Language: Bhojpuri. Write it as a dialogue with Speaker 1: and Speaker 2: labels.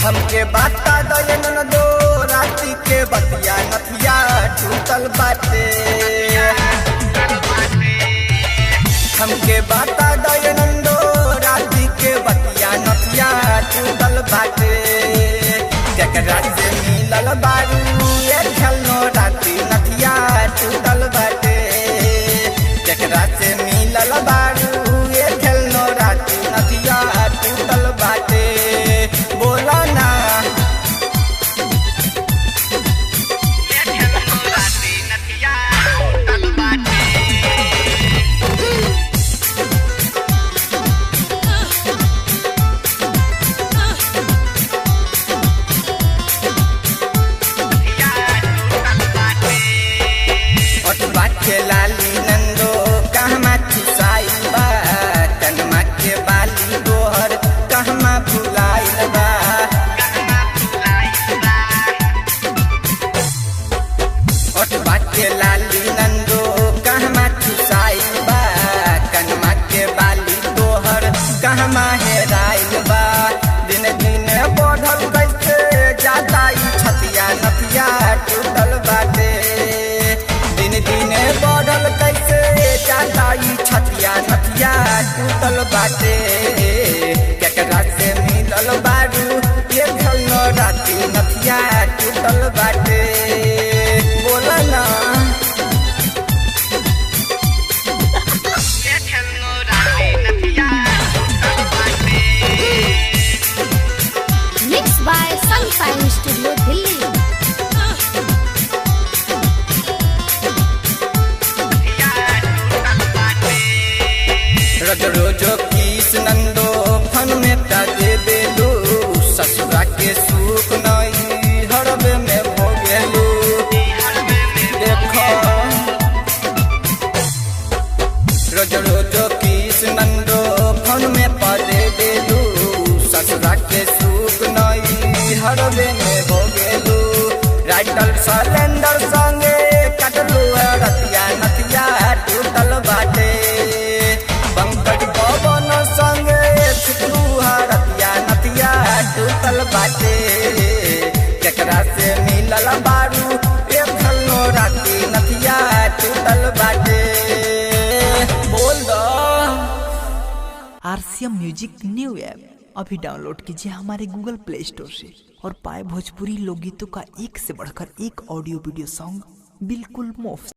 Speaker 1: हमके बाता दयन दो राती के बतिया नथिया टूटल बाटे। हमके बाता दयन दो राती के बतिया नथिया टूटल बाटे। केकरा से मिलल बारू ये खेलनो राती नथिया टूटल बाटे। केकरा से मिलल बारू ये खेलनो राती नथिया टूटल बाटे। बोला ना अटबा के लाली नंदो कहमा खुशाई बा। कनमा के बाली दोहर कहमा भुलाइल बा। अटबा के लाली नंदो कहमा खुशाई बा। कनमा के बाली दोहर कहमा हेराइल बा। दिन दिन बढ़ल कैसे जाता ई छतिया नथिया टूटल बाटे। दिन दिन बढ़ल कैसे जाता ई छतिया नथिया टूटल बाटे। केकरा से मिलल बारू ये खेलनो राती नथिया टूटल बाटे। बोला ना
Speaker 2: Mixed by Sunshine Studio, Delhi.
Speaker 1: रोज रोज किस नंदो फन में ता दे बेलू। ससुरा के सुख नहीं हरबे में भोगेलू। देखो रोज रोज किस नंदो फन में पा दे बेलू। ससुरा के सुख नहीं हरबे में भोगेलू। राइटर सलेंडर संगे कटलू रतिया नथिया टूटल बाटे। पंकज पवन संगे छुटलू रतिया नथिया टूटल बाटे। केकरा से मिलल बारू एक खलनो राती नथिया टूटल बाटे। बोल दो।
Speaker 3: RCM म्यूजिक न्यू ऐप अभी डाउनलोड कीजिए हमारे गूगल प्ले स्टोर से और पाए भोजपुरी लोकगीतों का एक से बढ़कर एक ऑडियो वीडियो सॉन्ग बिल्कुल मुफ्त।